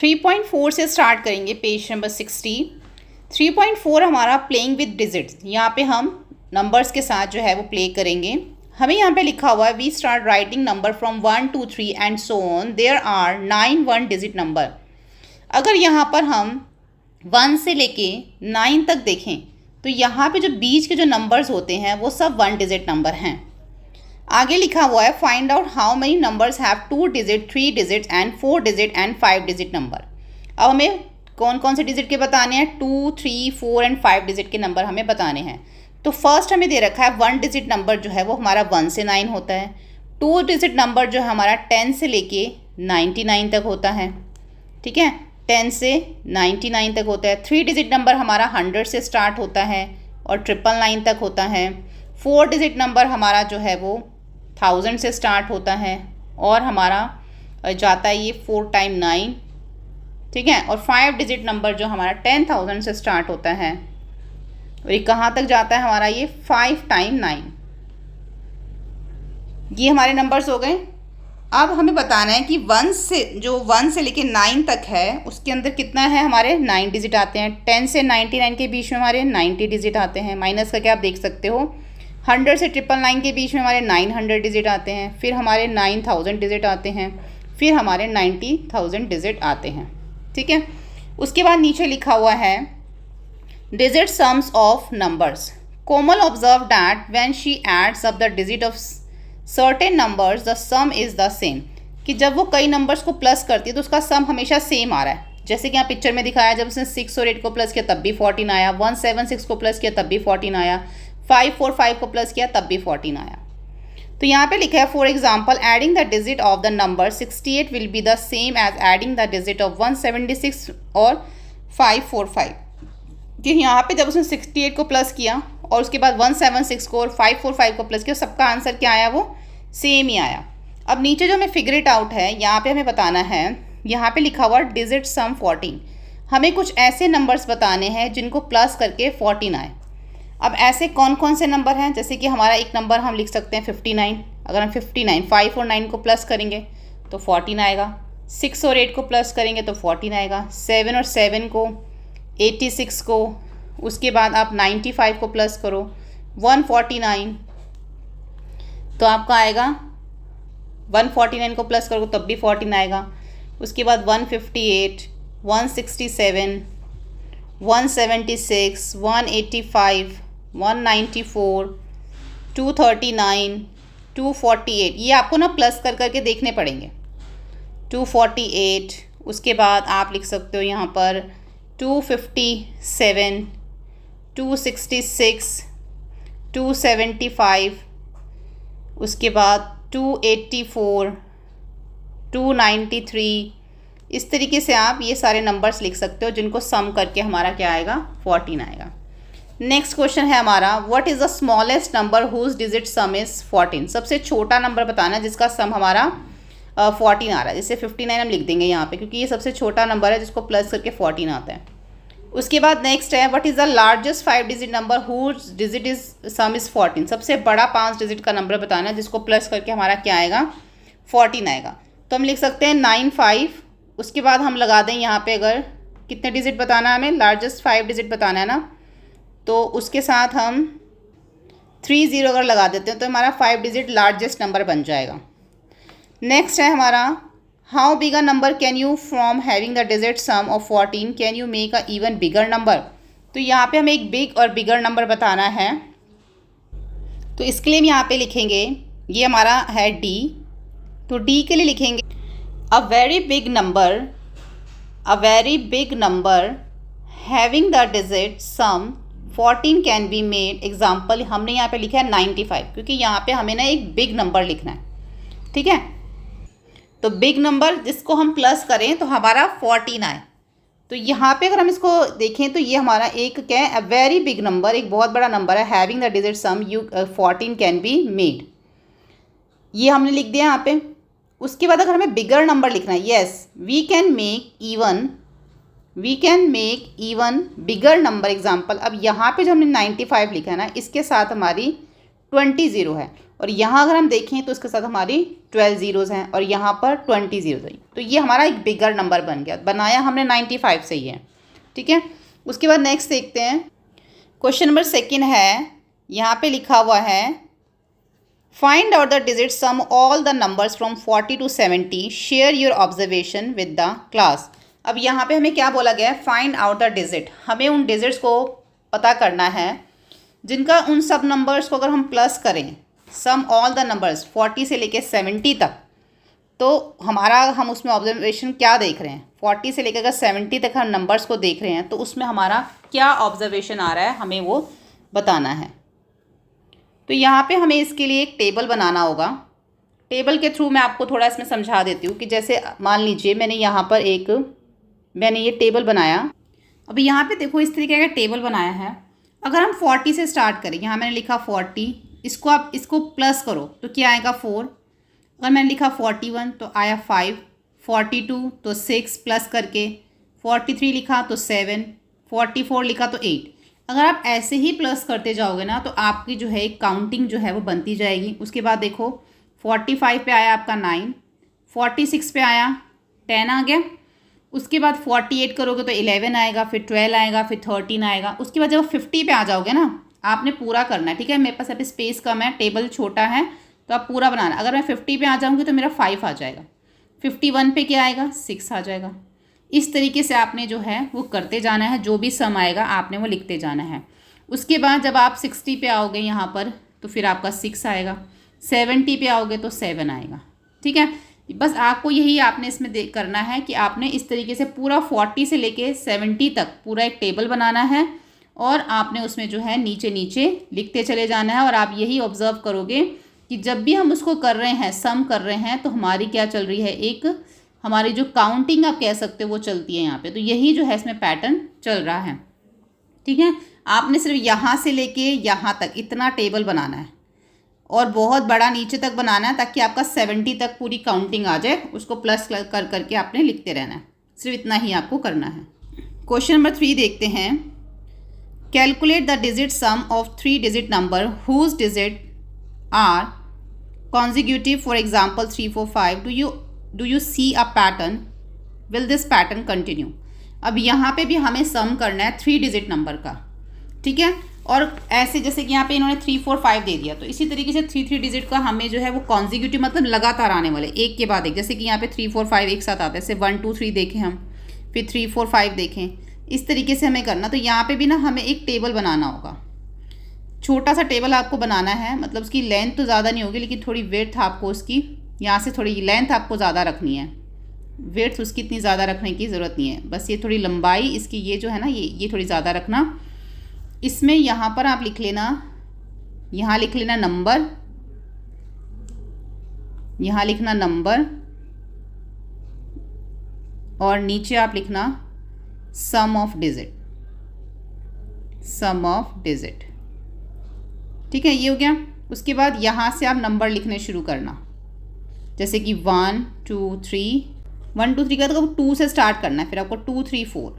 3.4 से स्टार्ट करेंगे, page number 60। 3.4 हमारा प्लेइंग विद डिजिट्स, यहाँ पे हम नंबर्स के साथ जो है वो प्ले करेंगे। हमें यहाँ पे लिखा हुआ है we start writing number from 1 2 3 and so on, there are 9 1 digit number. अगर यहाँ पर हम 1 से लेके 9 तक देखें तो यहाँ पे जो बीच के जो नंबर्स होते हैं वो सब 1 डिजिट नंबर हैं। आगे लिखा हुआ है find out how many numbers have 2 digit 3 digit and 4 digit and 5 digit number. अब हमें कौन कौन से डिजिट के बताने हैं, 2 3 4 एंड 5 डिजिट के नंबर हमें बताने हैं। तो फर्स्ट हमें दे रखा है 1 डिजिट नंबर जो है वो हमारा 1 से 9 होता है। 2 डिजिट नंबर जो है हमारा 10 से लेके 99 तक होता है, ठीक है, 10 से 99 तक होता है। 3 डिजिट नंबर हमारा 100 से स्टार्ट होता है और 999 तक होता है। 4 डिजिट नंबर हमारा जो है वो 1000 से स्टार्ट होता है और हमारा जाता है ये 4 टाइम 9, ठीक है। और 5 डिजिट नंबर जो हमारा 10,000 से स्टार्ट होता है और ये कहाँ तक जाता है हमारा, ये 5 टाइम 9। ये हमारे नंबर्स हो गए। अब हमें बताना है कि 1 से लेके 9 तक है उसके अंदर कितना है, हमारे 9 डिजिट आते हैं। 10 से 99 के बीच में हमारे 90 डिजिट आते हैं, माइनस करके आप देख सकते हो। 100 से 999 के बीच में हमारे 900 डिजिट आते हैं, फिर हमारे 9000 डिजिट आते हैं, फिर हमारे 90,000 डिजिट आते हैं, ठीक है। उसके बाद नीचे लिखा हुआ है digit sums of numbers. Komal observe that when she adds up the digit of certain numbers the some is the same, कि जब वो कई नंबर्स को प्लस करती है तो उसका सम हमेशा सेम आ रहा है। जैसे कि यहाँ पिक्चर में दिखाया, जब उसने 6 और 8 को प्लस किया तब भी 14 आया, 176 को प्लस किया तब भी 14 आया, 545 को प्लस किया तब भी 14 आया। तो यहाँ पे लिखा है for example adding the digit of the number 68 will be the same as adding the digit of 176 और 545। कि यहाँ पे जब उसने 68 को प्लस किया और उसके बाद 176 को और 545 को प्लस किया, सबका आंसर क्या आया, वो सेम ही आया। अब नीचे जो हमें फिगर इट आउट है यहाँ पे हमें बताना है, यहाँ पे लिखा हुआ डिजिट सम 14। हमें कुछ ऐसे नंबर्स बताने हैं जिनको प्लस करके 14 आए। अब ऐसे कौन कौन से नंबर हैं, जैसे कि हमारा एक नंबर हम लिख सकते हैं 59। अगर हम 59 5 और 9 को प्लस करेंगे तो 14 आएगा। 6 और 8 को प्लस करेंगे तो 14 आएगा। 7 और 7 को, 86 को, उसके बाद आप 95 को प्लस करो 149 तो आपका आएगा। 149 को प्लस करो तब भी 14 आएगा। उसके बाद 158, 167, 176, 185, 194, 239, 248, ये आपको ना प्लस कर करके देखने पड़ेंगे। 248, उसके बाद आप लिख सकते हो यहाँ पर 257, 266, 275, उसके बाद 284, 293। इस तरीके से आप ये सारे नंबर्स लिख सकते हो जिनको सम करके हमारा क्या आएगा, 14 आएगा। नेक्स्ट क्वेश्चन है हमारा what is the smallest number whose digit sum is 14। सबसे छोटा नंबर बताना जिसका सम हमारा 14 आ रहा है। जैसे 59 हम लिख देंगे यहाँ पे क्योंकि ये सबसे छोटा नंबर है जिसको प्लस करके 14 आता है। उसके बाद नेक्स्ट है what is the largest 5 digit number whose digit is sum is 14। सबसे बड़ा 5 डिजिट का नंबर बताना जिसको प्लस करके हमारा क्या आएगा, 14 आएगा। तो हम लिख सकते हैं 95। उसके बाद हम लगा दें यहाँ पे, अगर कितने डिजिट बताना है हमें, लार्जेस्ट 5 डिजिट बताना है ना, तो उसके साथ हम 30 अगर लगा देते हैं तो हमारा 5 डिजिट लार्जेस्ट नंबर बन जाएगा। नेक्स्ट है हमारा how big a number can you from having the digit sum of 14 can you make a even bigger number. तो यहाँ पे हमें एक बिग और बिगर नंबर बताना है, तो इसके लिए हम यहाँ पे लिखेंगे, ये हमारा है डी, तो डी के लिए लिखेंगे a very big number having the digit sum 14 can be made। Example हमने यहाँ पे लिखा है 95 क्योंकि यहाँ पे हमें ना एक बिग नंबर लिखना है, ठीक है। तो बिग नंबर जिसको हम प्लस करें तो हमारा 14 आए। तो यहाँ पे अगर हम इसको देखें तो ये हमारा एक क्या है, अ वेरी बिग नंबर, एक बहुत बड़ा नंबर है। Having the digit some 14 can be made, ये हमने लिख दिया यहाँ पे। उसके बाद अगर हमें बिगर नंबर लिखना है, yes we can make even bigger number. Example अब यहाँ पे जो हमने 95 लिखा है ना, इसके साथ हमारी 20 है और यहाँ अगर हम देखें तो इसके साथ हमारी 12 ज़ीरोज़ हैं और यहाँ पर 20 ज़ीरोज़ हैं। तो ये हमारा एक बिगर नंबर बन गया, बनाया हमने 95 से ही है। ठीक है, उसके बाद नेक्स्ट देखते हैं। क्वेश्चन नंबर 2 है, यहाँ पे लिखा हुआ है find out the digit sum all the numbers from 40 to 70, share your observation with the class. अब यहाँ पे हमें क्या बोला गया है, फाइंड आउट द डिजिट, हमें उन डिजिट्स को पता करना है जिनका उन सब नंबर्स को अगर हम प्लस करें, सम ऑल द नंबर्स 40 से लेके 70 तक, तो हम उसमें ऑब्जर्वेशन क्या देख रहे हैं, 40 से लेकर अगर 70 तक हम नंबर्स को देख रहे हैं तो उसमें हमारा क्या ऑब्जर्वेशन आ रहा है, हमें वो बताना है। तो यहाँ पे हमें इसके लिए एक टेबल बनाना होगा। टेबल के थ्रू मैं आपको थोड़ा इसमें समझा देती हूँ कि जैसे मान लीजिए मैंने ये टेबल बनाया। अब यहाँ पे देखो इस तरीके का टेबल बनाया है। अगर हम 40 से स्टार्ट करें, यहाँ मैंने लिखा 40, इसको प्लस करो तो क्या आएगा 4। अगर मैंने लिखा 41 तो आया 5, 42 तो 6 प्लस करके, 43 लिखा तो 7, 44 लिखा तो 8। अगर आप ऐसे ही प्लस करते जाओगे ना तो आपकी जो है काउंटिंग जो है वो बनती जाएगी। उसके बाद देखो 45 पे आया आपका 9, 46 पे आया 10 आ गया। उसके बाद 48 करोगे तो 11 आएगा, फिर 12 आएगा, फिर 13 आएगा। उसके बाद जब 50 पे आ जाओगे ना, आपने पूरा करना है। ठीक है, मेरे पास अभी स्पेस कम है, टेबल छोटा है, तो आप पूरा बनाना। अगर मैं 50 पे आ जाऊँगी तो मेरा 5 आ जाएगा, 51 पे क्या आएगा 6 आ जाएगा। इस तरीके से आपने जो है वो करते जाना है, जो भी सम आएगा आपने वो लिखते जाना है। उसके बाद जब आप 60 पे आओगे यहाँ पर तो फिर आपका 6 आएगा, 70 पे आओगे तो 7 आएगा। ठीक है, बस आपको यही आपने इसमें करना है कि आपने इस तरीके से पूरा 40 से लेके 70 तक पूरा एक टेबल बनाना है और आपने उसमें जो है नीचे नीचे लिखते चले जाना है। और आप यही ऑब्ज़र्व करोगे कि जब भी हम उसको कर रहे हैं, सम कर रहे हैं, तो हमारी क्या चल रही है, एक हमारी जो काउंटिंग आप कह सकते हो वो चलती है यहाँ पे। तो यही जो है इसमें पैटर्न चल रहा है। ठीक है, आपने सिर्फ यहाँ से लेके यहाँ तक इतना टेबल बनाना है और बहुत बड़ा नीचे तक बनाना है ताकि आपका 70 तक पूरी काउंटिंग आ जाए। उसको प्लस कर करके आपने लिखते रहना है, सिर्फ इतना ही आपको करना है। क्वेश्चन नंबर 3 देखते हैं। Calculate the digit sum of 3 digit number whose digits are consecutive, for example 3, 4, 5। Do you see a pattern, will this pattern continue. अब यहाँ पे भी हमें सम करना है 3 डिजिट नंबर का। ठीक है, और ऐसे जैसे कि यहाँ पे इन्होंने 3, 4, 5 दे दिया, तो इसी तरीके से 3 डिजिट का हमें जो है वो कॉन्जिक्यूटिव मतलब लगातार आने वाले, एक के बाद एक। जैसे कि यहाँ पे 3, 4, 5 एक साथ आते हैं, जैसे 1, 2, 3 देखें हम, फिर 3, 4, 5 देखें, इस तरीके से हमें करना। तो यहाँ पे भी ना हमें एक टेबल बनाना होगा, छोटा सा टेबल आपको बनाना है। मतलब उसकी लेंथ तो ज़्यादा नहीं होगी, लेकिन थोड़ी विड्थ आपको उसकी यहाँ से थोड़ी लेंथ आपको ज़्यादा रखनी है, विड्थ उसकी इतनी ज़्यादा रखने की ज़रूरत नहीं है। बस ये थोड़ी लंबाई इसकी ये जो है ना ये थोड़ी ज़्यादा रखना। इसमें यहाँ पर आप लिख लेना, यहाँ लिख लेना नंबर, यहाँ लिखना नंबर और नीचे आप लिखना sum of digit, sum of digit. ठीक है, ये हो गया। उसके बाद यहाँ से आप नंबर लिखने शुरू करना, जैसे कि 1, 2, 3। 1, 2, 3 का तो 2 से स्टार्ट करना है, फिर आपको 2, 3, 4,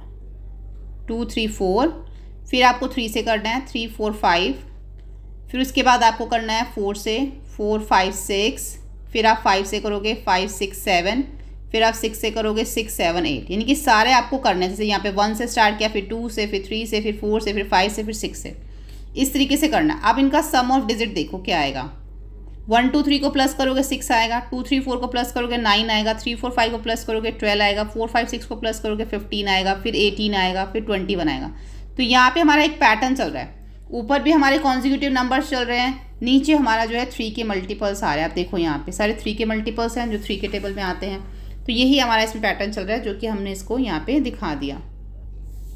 2, 3, 4, फिर आपको 3 से करना है 3, 4, 5, फिर उसके बाद आपको करना है 4 से 4, 5, 6, फिर आप 5 से करोगे 5, 6, 7, फिर आप 6 से करोगे 6, 7, 8। यानी कि सारे आपको करने हैं। जैसे यहाँ पे 1 से स्टार्ट किया, फिर 2 से, फिर 3 से, फिर 4 से, फिर 5 से, फिर 6 से, इस तरीके से करना। अब इनका सम ऑफ डिजिट देखो क्या आएगा। 1, 2, 3 को प्लस करोगे 6 आएगा, 2, 3, 4 को प्लस करोगे 9 आएगा, 3, 4, 5 को प्लस करोगे 12 आएगा, 4, 5, 6 को प्लस करोगे 15 आएगा, फिर 18 आएगा, फिर 21 आएगा। तो यहाँ पे हमारा एक पैटर्न चल रहा है। ऊपर भी हमारे कॉन्जिक्यूटिव नंबर्स चल रहे हैं, नीचे हमारा जो है 3 के मल्टीपल्स आ रहे हैं। आप देखो यहाँ पे सारे 3 के मल्टीपल्स हैं जो 3 के टेबल में आते हैं। तो यही हमारा इसमें पैटर्न चल रहा है जो कि हमने इसको यहाँ पे दिखा दिया।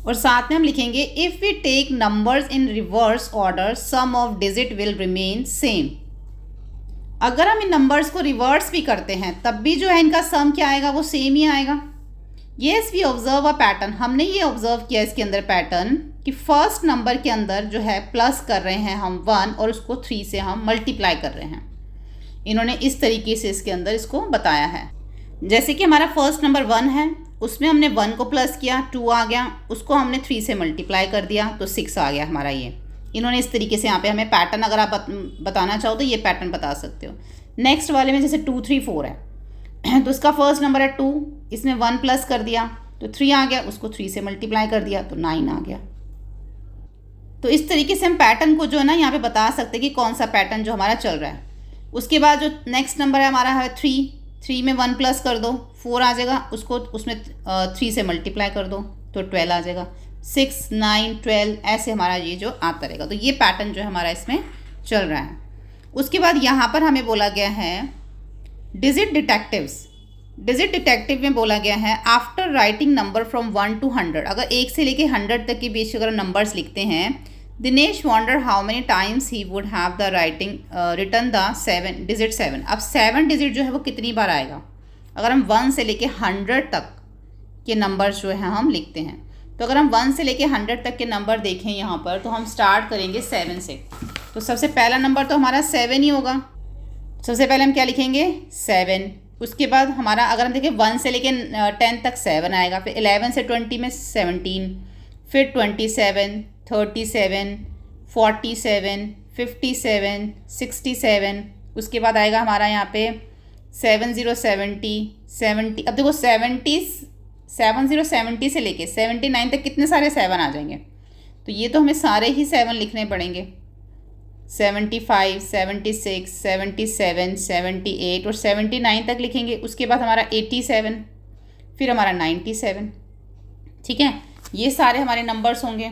और साथ में हम लिखेंगे if we take numbers in reverse order sum of digit will remain same. अगर हम इन नंबर्स को रिवर्स भी करते हैं तब भी जो है इनका सम क्या आएगा, वो सेम ही आएगा। Yes we observe a pattern, हमने ये ऑब्जर्व किया इसके अंदर पैटर्न कि फर्स्ट नंबर के अंदर जो है प्लस कर रहे हैं हम 1 और उसको 3 से हम मल्टीप्लाई कर रहे हैं। इन्होंने इस तरीके से इसके अंदर इसको बताया है। जैसे कि हमारा फर्स्ट नंबर 1 है, उसमें हमने 1 को प्लस किया 2 आ गया, उसको हमने 3 से मल्टीप्लाई कर दिया तो 6 आ गया हमारा ये। इन्होंने इस तरीके से यहाँ पे हमें पैटर्न, अगर आप बताना चाहो तो ये पैटर्न बता सकते हो। नेक्स्ट वाले में जैसे 2 3 4 है तो इसका फर्स्ट नंबर है 2, इसमें 1 प्लस कर दिया तो 3 आ गया, उसको 3 से मल्टीप्लाई कर दिया तो 9 आ गया। तो इस तरीके से हम पैटर्न को जो है ना यहाँ पे बता सकते हैं कि कौन सा पैटर्न जो हमारा चल रहा है। उसके बाद जो नेक्स्ट नंबर है हमारा है 3 में 1 प्लस कर दो 4 आ जाएगा, उसको उसमें 3 से मल्टीप्लाई कर दो तो 12 आ जाएगा। 6 9 12 ऐसे हमारा ये जो आता रहेगा। तो ये पैटर्न जो है हमारा इसमें चल रहा है। उसके बाद यहाँ पर हमें बोला गया है डिजिट डिटेक्टिव्स। डिजिट डिटेक्टिव में बोला गया है after writing number from 1 to 100, अगर 1 से लेके 100 तक के बीच अगर नंबर्स लिखते हैं, Dinesh wonder how many times he would have the return the 7 digit 7। अब 7 डिजिट जो है वो कितनी बार आएगा अगर हम 1 से लेके 100 तक के नंबर्स जो है हम लिखते हैं। तो अगर हम 1 से लेके 100 तक के नंबर देखें यहाँ पर, तो हम स्टार्ट करेंगे 7 से। तो सबसे पहला नंबर तो हमारा 7 ही होगा। सबसे पहले हम क्या लिखेंगे 7। उसके बाद हमारा अगर हम देखें 1 से लेके 10 तक 7 आएगा, फिर 11 से 20 में 17, फिर 27 37 47 57 67। उसके बाद आएगा हमारा यहाँ पे 70 अब देखो 70 से लेके 79 तक कितने सारे 7 आ जाएंगे। तो ये तो हमें सारे ही 7 लिखने पड़ेंगे। 75 76 77 78 और 79 तक लिखेंगे। उसके बाद हमारा 87, फिर हमारा 97। ठीक है, ये सारे हमारे नंबर्स होंगे।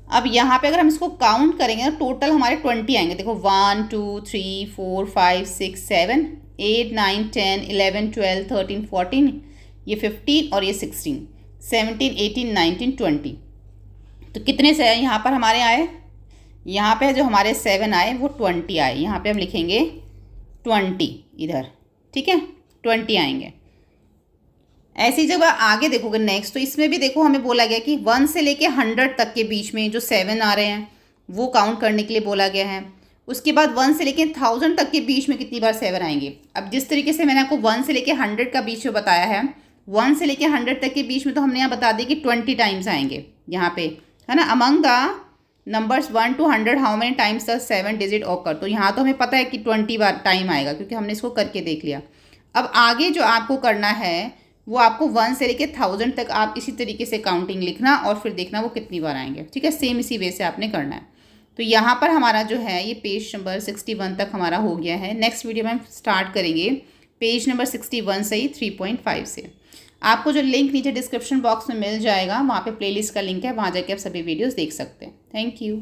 अब यहाँ पे अगर हम इसको काउंट करेंगे तो टोटल हमारे 20 आएंगे। देखो 1 2 3 4 5 6 7 8 9 10 11 12 13 14, ये 15 और ये 16 17 18 19 20। तो कितने से यहाँ पर हमारे आए, यहाँ पे जो हमारे 7 आए वो 20 आए। यहाँ पे हम लिखेंगे 20 इधर। ठीक है, 20 आएंगे। ऐसी जब आगे देखोगे नेक्स्ट, तो इसमें भी देखो हमें बोला गया कि 1 से लेके 100 तक के बीच में जो 7 आ रहे हैं वो काउंट करने के लिए बोला गया है। उसके बाद 1 से लेके 1000 तक के बीच में कितनी बार 7 आएंगे। अब जिस तरीके से मैंने आपको 1 से लेके 100 का बीच में बताया है, 1 से लेके 100 तक के बीच में तो हमने यहाँ बता दिया कि 20 टाइम्स आएंगे यहाँ पे, है ना। Among the numbers 1 to 100 how many times the 7 digit occur. तो यहाँ तो हमें पता है कि 20 बार टाइम आएगा क्योंकि हमने इसको करके देख लिया। अब आगे जो आपको करना है वो आपको 1 से लेके 1000 तक आप इसी तरीके से काउंटिंग लिखना और फिर देखना वो कितनी बार आएंगे। ठीक है, सेम इसी वे से आपने करना है। तो यहाँ पर हमारा जो है ये पेज नंबर 61 तक हमारा हो गया है। नेक्स्ट वीडियो में हम स्टार्ट करेंगे पेज नंबर 61 से ही 3.5 से। आपको जो लिंक नीचे डिस्क्रिप्शन बॉक्स में मिल जाएगा, वहाँ पे प्लेलिस्ट का लिंक है, वहाँ जाके आप सभी वीडियोस देख सकते हैं। Thank you.